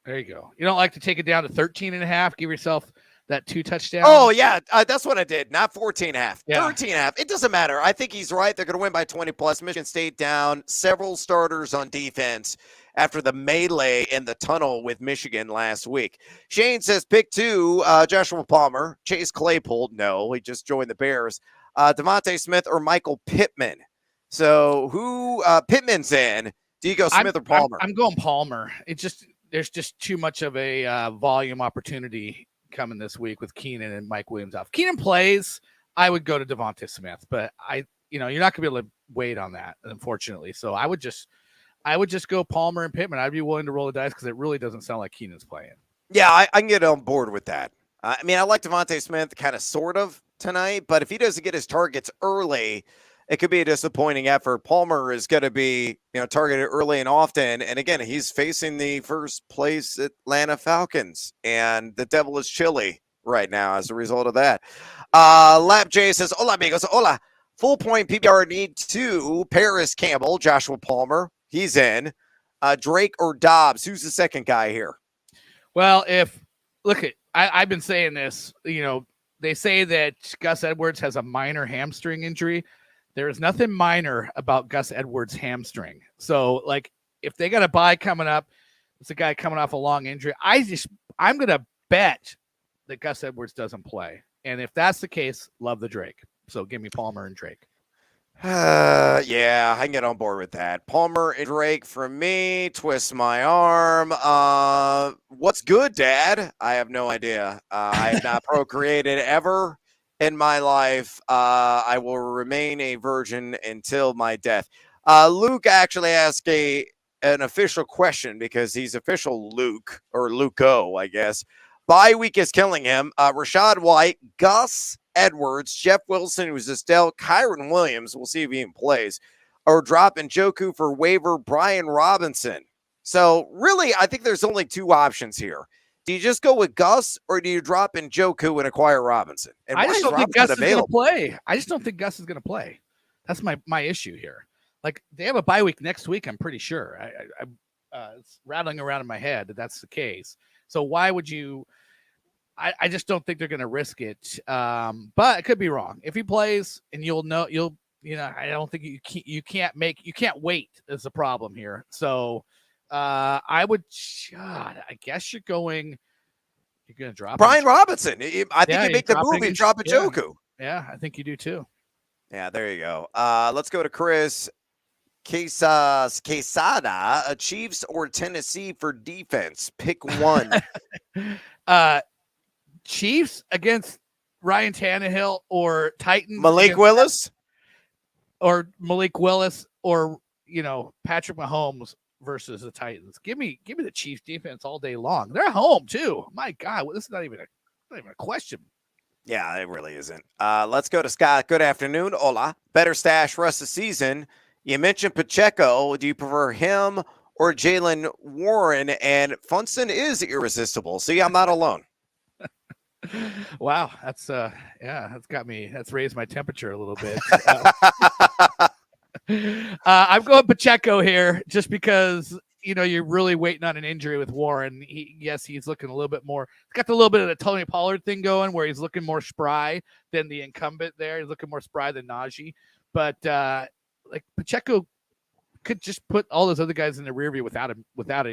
There you go. You don't like to take it down to 13.5, give yourself that 2 touchdowns? Oh, yeah, that's what I did. Not 14.5, Yeah. 13.5. It doesn't matter. I think he's right. They're going to win by 20 plus. Michigan State down several starters on defense after the melee in the tunnel with Michigan last week. Shane says pick 2, Joshua Palmer. Chase Claypool, no, he just joined the Bears. Devontae Smith or Michael Pittman. So who Pittman's in? Do you go Smith or Palmer? I'm going Palmer. There's just too much of a volume opportunity coming this week with Keenan and Mike Williams off. Keenan plays, I would go to Devontae Smith, but you're not gonna be able to wait on that, unfortunately. So I would just go Palmer and Pittman. I'd be willing to roll the dice because it really doesn't sound like Keenan's playing. Yeah, I can get on board with that. I mean, I like Devontae Smith kind of sort of tonight, but if he doesn't get his targets early, it could be a disappointing effort. Palmer is going to be, targeted early and often. And again, he's facing the first place Atlanta Falcons, and the devil is chilly right now as a result of that. Lap J says, hola, amigos. Hola. Full point PPR need 2. Paris Campbell, Joshua Palmer. He's in. Drake or Dobbs. Who's the second guy here? Well, I've been saying this, they say that Gus Edwards has a minor hamstring injury. There is nothing minor about Gus Edwards' hamstring. So, if they got a bye coming up, it's a guy coming off a long injury. I'm going to bet that Gus Edwards doesn't play. And if that's the case, love the Drake. So give me Palmer and Drake. Yeah, I can get on board with that. Palmer and Drake for me. Twist my arm. What's good, Dad? I have no idea. I have not procreated ever in my life. I will remain a virgin until my death. Luke actually asked an official question because he's official Luke, or Luco, I guess. Bye week is killing him. Rashad White, Gus Edwards, Jeff Wilson, who's Estelle, Kyron Williams, we'll see if he even plays, or drop Njoku for waiver Brian Robinson. So really, I think there's only 2 options here. Do you just go with Gus, or do you drop Njoku and acquire Robinson? And I just don't think Gus is going to play. I just don't think Gus is going to play. That's my issue here. They have a bye week next week, I'm pretty sure. It's rattling around in my head that that's the case. So why would you? I just don't think they're going to risk it. But it could be wrong. If he plays, and I don't think you can't wait is the problem here. So I guess you're going to drop Brian Robinson. I think you make the move and drop Njoku. Yeah, I think you do too. Yeah, there you go. Let's go to Chris. Quesada, Chiefs or Tennessee for defense? Pick one. Chiefs against Ryan Tannehill or Titans? Malik Willis? Or Patrick Mahomes versus the Titans. Give me the Chiefs defense all day long. They're at home too. My God, this is not even a question. Yeah, it really isn't. Let's go to Scott. Good afternoon. Hola. Better stash rest of the season. You mentioned Pacheco. Do you prefer him or Jaylen Warren? And Funston is irresistible. See, I'm not alone. Wow, that's raised my temperature a little bit. I'm going Pacheco here just because you're really waiting on an injury with Warren. He's looking a little bit more. He's got a little bit of the Tony Pollard thing going where he's looking more spry than the incumbent there. He's looking more spry than Najee. But Pacheco could just put all those other guys in the rear view without an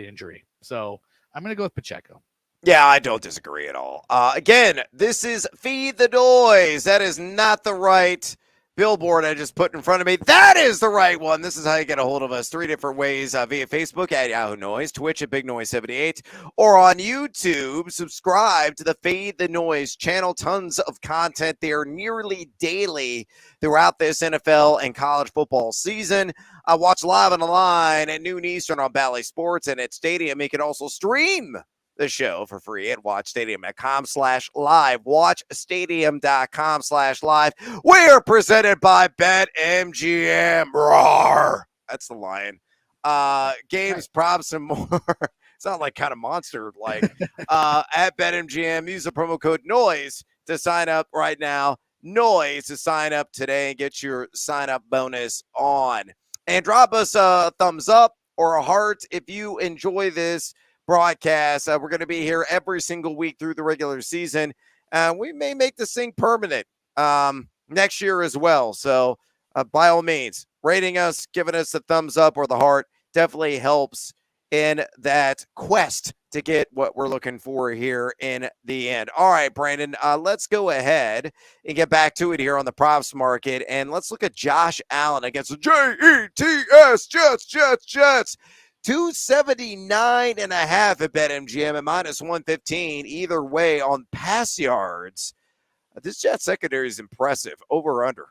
injury. So I'm going to go with Pacheco. Yeah, I don't disagree at all. Again, this is Feed the Noise. That is not the right billboard I just put in front of me. That is the right one. This is how you get a hold of us 3 different ways via Facebook at Yahoo Noise, Twitch at Big Noise 78, or on YouTube. Subscribe to the Fade the Noise channel. Tons of content there nearly daily throughout this NFL and college football season. Watch live on the line at noon Eastern on Bally Sports and at Stadium. You can also stream the show for free at watchstadium.com/live. Watchstadium.com/live. We are presented by BetMGM. Roar. That's the line. Games, props, and more. It's not like kind of monster like at BetMGM. Use the promo code NOISE to sign up right now. NOISE to sign up today and get your sign up bonus on. And drop us a thumbs up or a heart if you enjoy this broadcast. We're going to be here every single week through the regular season. We may make this thing permanent next year as well. So by all means, rating us, giving us a thumbs up or the heart definitely helps in that quest to get what we're looking for here in the end. All right, Brandon, let's go ahead and get back to it here on the props market. And let's look at Josh Allen against the Jets, Jets. 279.5 at BetMGM and minus 115 either way on pass yards. This Jets secondary is impressive. Over or under?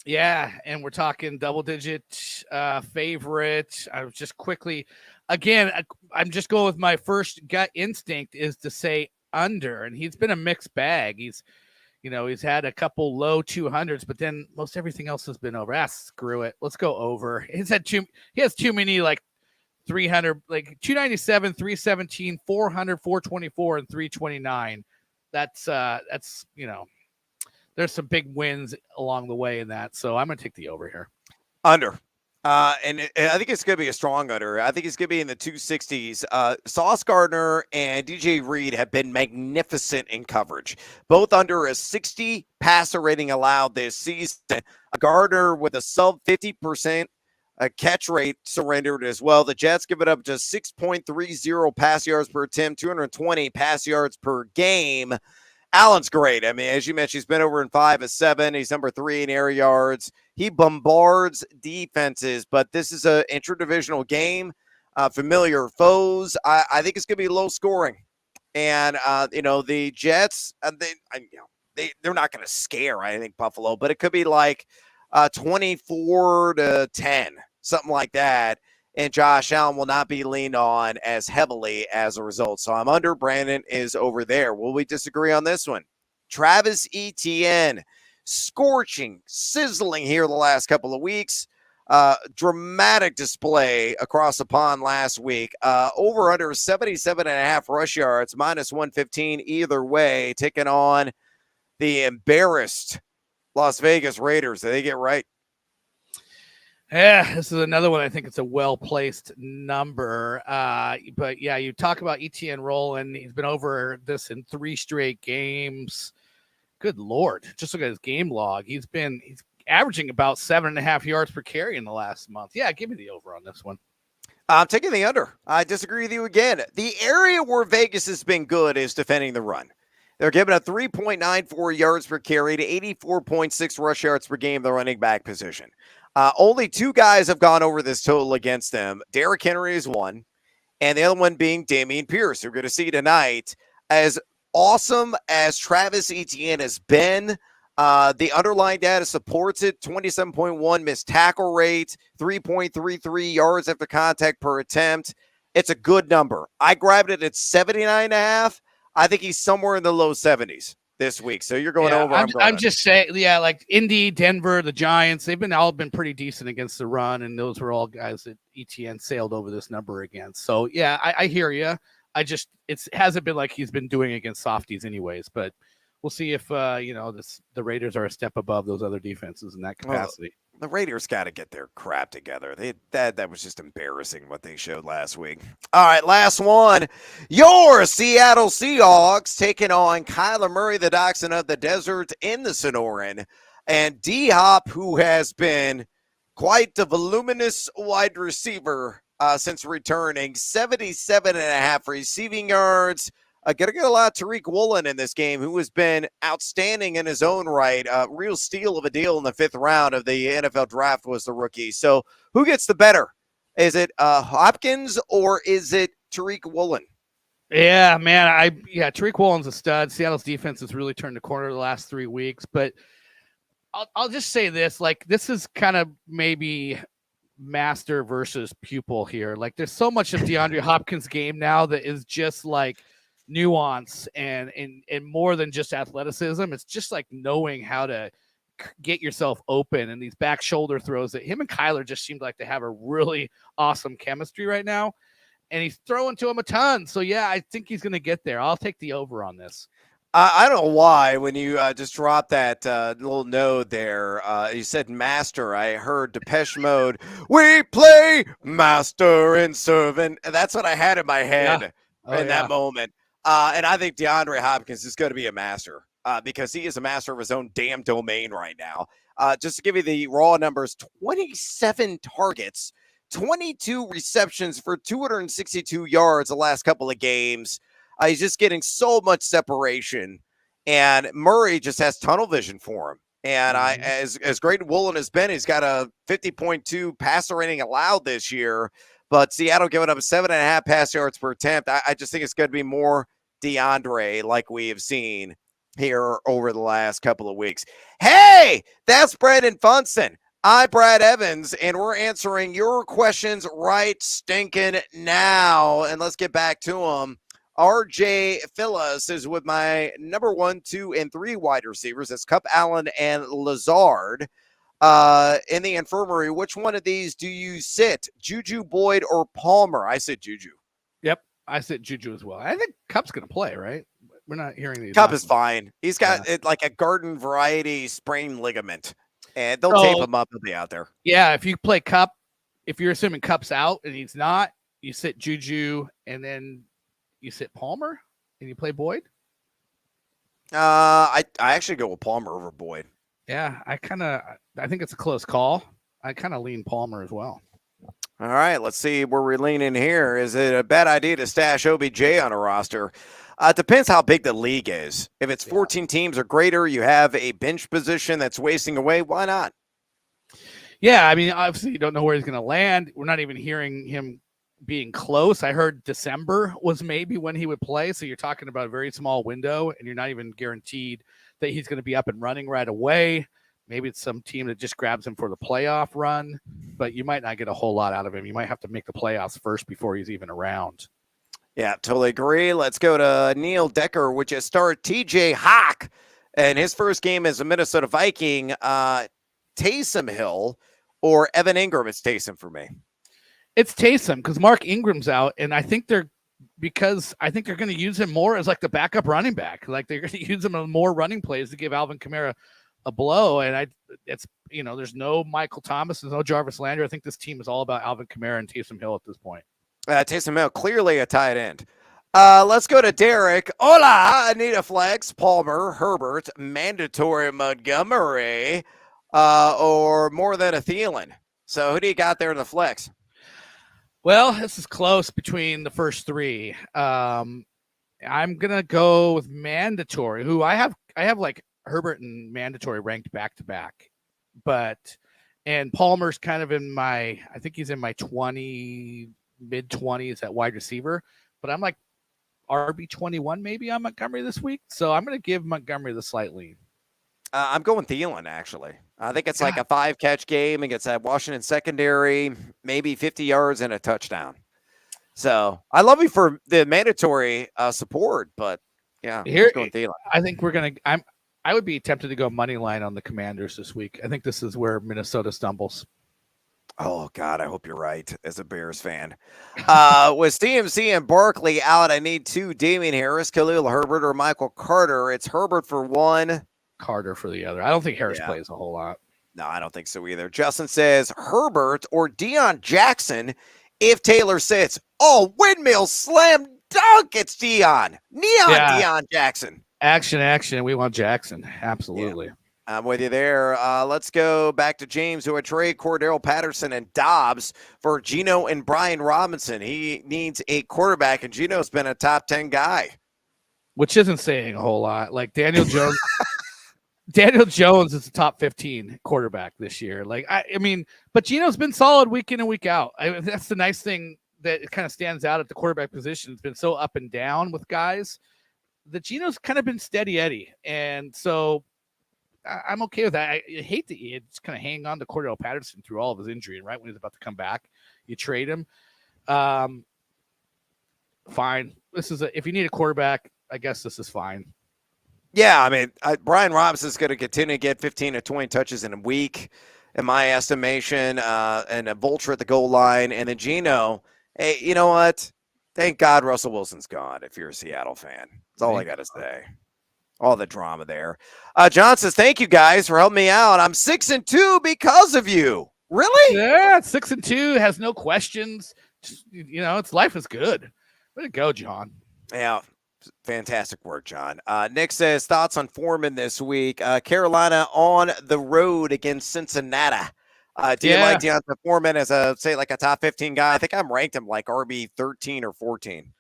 Yeah, and we're talking double-digit favorite. I was just quickly, again, I'm just going with my first gut instinct is to say under, and he's been a mixed bag. He's had a couple low 200s, but then most everything else has been over. Screw it. Let's go over. He has too many, like, 300, like 297, 317, 400, 424, and 329. That's there's some big wins along the way in that. So I'm going to take the over here. Under. I think it's going to be a strong under. I think it's going to be in the 260s. Sauce Gardner and DJ Reed have been magnificent in coverage, both under a 60 passer rating allowed this season. Gardner with a sub 50% catch rate surrendered as well. The Jets give it up just 6.30 pass yards per attempt, 220 pass yards per game. Allen's great. I mean, as you mentioned, he's been over in 5 of 7. He's number 3 in air yards. He bombards defenses, but this is an interdivisional game. Familiar foes. I think it's going to be low scoring. And, the Jets, they're not going to scare, I think, Buffalo, but it could be like 24-10, something like that. And Josh Allen will not be leaned on as heavily as a result. So I'm under. Brandon is over there. Will we disagree on this one? Travis Etienne, scorching, sizzling here the last couple of weeks. Dramatic display across the pond last week. Over under 77.5 rush yards, minus 115 either way, taking on the embarrassed Las Vegas Raiders. Did they get right? Yeah, this is another one. I think it's a well-placed number. But yeah, you talk about Etienne rolling. He's been over this in 3 straight games. Good Lord. Just look at his game log. He's averaging about 7.5 yards per carry in the last month. Yeah, give me the over on this one. I'm taking the under. I disagree with you again. The area where Vegas has been good is defending the run. They're giving up 3.94 yards per carry to 84.6 rush yards per game, the running back position. Only 2 guys have gone over this total against them. Derrick Henry is one, and the other one being Dameon Pierce, who we're going to see tonight. As awesome as Travis Etienne has been, the underlying data supports it. 27.1 missed tackle rate, 3.33 yards after contact per attempt. It's a good number. I grabbed it at 79.5. I think he's somewhere in the low 70s this week. So you're going over. I'm just saying, yeah, like Indy, Denver, the Giants, they've all been pretty decent against the run, and those were all guys that ETN sailed over this number against. So yeah, I hear you. It hasn't been like he's been doing against softies anyways, but we'll see if the Raiders are a step above those other defenses in that capacity. Well, the Raiders got to get their crap together. That was just embarrassing what they showed last week. All right, last one. Your Seattle Seahawks taking on Kyler Murray, the Dachshund of the Desert in the Sonoran, and D-Hop, who has been quite the voluminous wide receiver since returning. 77.5 receiving yards. Going to get a lot of Tariq Woolen in this game, who has been outstanding in his own right. Real steal of a deal in the 5th round of the NFL draft was the rookie. So who gets the better? Is it Hopkins or is it Tariq Woolen? Yeah, man. Tariq Woolen's a stud. Seattle's defense has really turned the corner the last 3 weeks. But I'll just say this. Like, this is kind of maybe master versus pupil here. Like, there's so much of DeAndre Hopkins' game now that is just like nuance and more than just athleticism. It's just like knowing how to get yourself open, and these back shoulder throws that him and Kyler just seemed like they have a really awesome chemistry right now. and he's throwing to him a ton. So, yeah, I think he's going to get there. I'll take the over on this. I don't know why when you just dropped that little node there, you said master. I heard Depeche Mode. We play master and servant. And that's what I had in my head that moment. And I think DeAndre Hopkins is going to be a master because he is a master of his own damn domain right now. Just to give you the raw numbers, 27 targets, 22 receptions for 262 yards the last couple of games. He's just getting so much separation, and Murray just has tunnel vision for him. And as great Woolen has been, he's got a 50.2 passer rating allowed this year, but Seattle giving up 7.5 pass yards per attempt. I just think it's going to be more DeAndre like we have seen here over the last couple of weeks. Hey, that's Brandon Funston. I'm Brad Evans, and we're answering your questions right stinking now. And let's get back to them. RJ Phillips is with my number 1, 2, and 3 wide receivers. That's Cup, Allen, and Lazard. In the infirmary, which one of these do you sit? Juju, Boyd, or Palmer? I said Juju. Yep, I said Juju as well. I think Cup's going to play, right? We're not hearing these. Cup is fine. He's got like a garden variety sprained ligament, and they'll tape him up. He'll be out there. Yeah, if you play Cup, if you're assuming Cup's out and he's not, you sit Juju, and then you sit Palmer and you play Boyd? I actually go with Palmer over Boyd. Yeah, I think it's a close call. I kind of lean Palmer as well. All right, let's see where we're leaning here. Is it a bad idea to stash OBJ on a roster? It depends how big the league is. If it's 14 teams or greater, you have a bench position that's wasting away. Why not? Yeah, I mean, obviously you don't know where he's going to land. We're not even hearing him being close. I heard December was maybe when he would play. So you're talking about a very small window, and you're not even guaranteed that he's going to be up and running right away. Maybe it's some team that just grabs him for the playoff run, but you might not get a whole lot out of him. You might have to make the playoffs first before he's even around. Yeah, totally agree. Let's go to Neil Decker, which is start TJ Hawk. And his first game as a Minnesota Viking, Taysom Hill or Evan Ingram. It's Taysom for me. It's Taysom because Mark Ingram's out, and I think they're going to use him more as like the backup running back. Like they're going to use him on more running plays to give Alvin Kamara a blow. And there's no Michael Thomas, there's no Jarvis Landry. I think this team is all about Alvin Kamara and Taysom Hill at this point. Taysom Hill, clearly a tight end. Let's go to Derek. Hola, Anita Flex, Palmer, Herbert, mandatory Montgomery, or more than a Thielen. So who do you got there in the flex? Well, this is close between the first three. I'm gonna go with mandatory, who I have like Herbert and mandatory ranked back to back, and Palmer's kind of I think he's in my mid-20s at wide receiver, but I'm like RB21 maybe on Montgomery this week, so I'm gonna give Montgomery the slight lead. I'm going Thielen, actually. I think it's like a 5-catch game against that Washington secondary, maybe 50 yards and a touchdown. So I love you for the mandatory support, but yeah, here going Thielen. I think I would be tempted to go money line on the Commanders this week. I think this is where Minnesota stumbles. Oh, God, I hope you're right as a Bears fan. With CMC and Barkley out, I need 2, Damian Harris, Khalil Herbert, or Michael Carter. It's Herbert for 1. Carter for the other. I don't think Harris plays a whole lot. No, I don't think so either. Justin says Herbert or Deion Jackson if Taylor sits. Oh, windmill slam dunk. It's Deion. Deion Jackson. Action. We want Jackson. Absolutely. Yeah. I'm with you there. Let's go back to James, who would trade Cordell Patterson and Dobbs for Geno and Brian Robinson. He needs a quarterback, and Geno's been a top 10 guy. Which isn't saying a whole lot. Like Daniel Jones. Daniel Jones is the top 15 quarterback this year. Like, I mean, but Geno's been solid week in and week out. That's the nice thing that it kind of stands out at the quarterback position. It's been so up and down with guys. The Geno's kind of been steady Eddie. And so I'm okay with that. I hate that you just kind of hang on to Cordell Patterson through all of his injury. And right when he's about to come back, you trade him. Fine. If you need a quarterback, I guess this is fine. Yeah, I mean, Brian Robinson's going to continue to get 15 to 20 touches in a week, in my estimation, and a vulture at the goal line. And then Geno, hey, you know what? Thank God Russell Wilson's gone if you're a Seattle fan. That's all I got to say. All the drama there. John says, thank you guys for helping me out. I'm 6-2 because of you. Really? Yeah, 6-2, has no questions. Just, it's life is good. Way to go, John. Yeah. Fantastic work, John. Nick says, thoughts on Foreman this week. Carolina on the road against Cincinnati. Do you like Deontay Foreman as a top 15 guy? I think I'm ranked him like RB 13 or 14.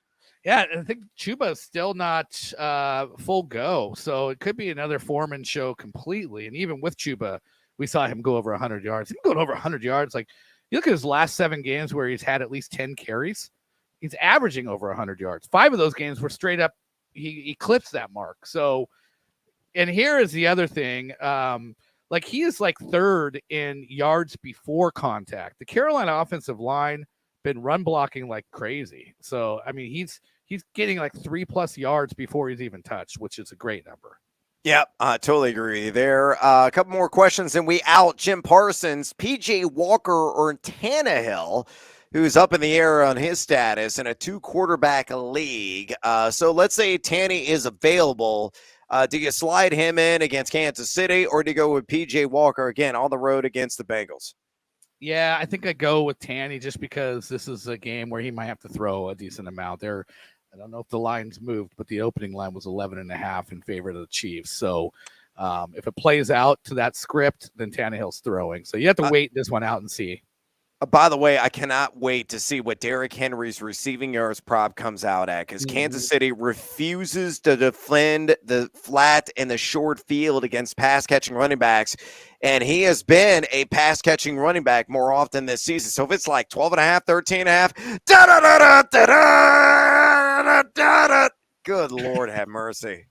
Yeah, I think Chuba's still not full go, so it could be another Foreman show completely. And even with Chuba, we saw him go over 100 yards. Him going over 100 yards, like you look at his last 7 games where he's had at least 10 carries. He's averaging over 100 yards. 5 of those games were straight up. He eclipsed that mark. So, and here is the other thing. Like he is like 3rd in yards before contact. The Carolina offensive line been run blocking like crazy. So, I mean, he's getting like 3+ yards before he's even touched, which is a great number. Yep, totally agree there. A couple more questions and we out. Jim Parsons, PJ Walker, or Tannehill, who's up in the air on his status in a 2-quarterback league. So let's say Tanny is available. Do you slide him in against Kansas City, or do you go with PJ Walker again on the road against the Bengals? Yeah, I think I go with Tanny just because this is a game where he might have to throw a decent amount. I don't know if the line's moved, but the opening line was 11.5 in favor of the Chiefs. So if it plays out to that script, then Tannehill's throwing. So you have to wait this one out and see. By the way, I cannot wait to see what Derrick Henry's receiving yards prop comes out at, because Kansas City refuses to defend the flat and the short field against pass-catching running backs, and he has been a pass-catching running back more often this season. So if it's like 12.5, 13.5, da-da-da-da-da-da-da-da-da, good Lord have mercy.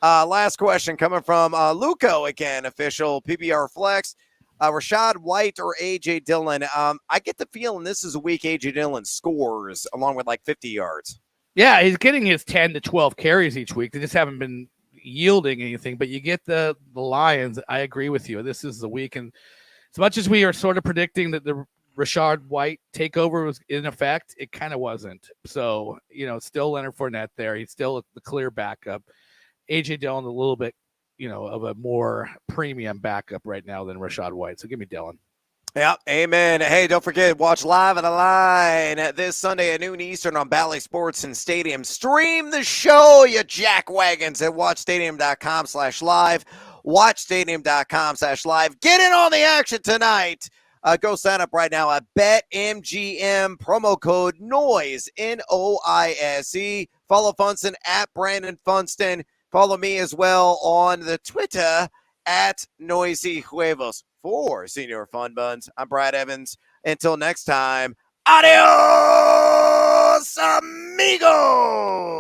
Last question coming from Luco again, official PBR Flex. Rashad White or A.J. Dillon? I get the feeling this is a week A.J. Dillon scores along with like 50 yards. Yeah, he's getting his 10 to 12 carries each week. They just haven't been yielding anything, but you get the Lions. I agree with you. This is the week. And as much as we are sort of predicting that the Rashad White takeover was in effect, it kind of wasn't. So, still Leonard Fournette there. He's still the clear backup. A.J. Dillon a little bit, of a more premium backup right now than Rashad White. So give me Dillon. Yeah, amen. Hey, don't forget, watch Live on the Line this Sunday at noon Eastern on Bally Sports and Stadium. Stream the show, you jackwagons, at watchstadium.com/live. Watchstadium.com/live. Get in on the action tonight. Go sign up right now at BetMGM, promo code NOISE, NOISE. Follow Funston at Brandon Funston. Follow me as well on the Twitter at Noisy Huevos. For Senior Fun Buns, I'm Brad Evans. Until next time, adios, amigos.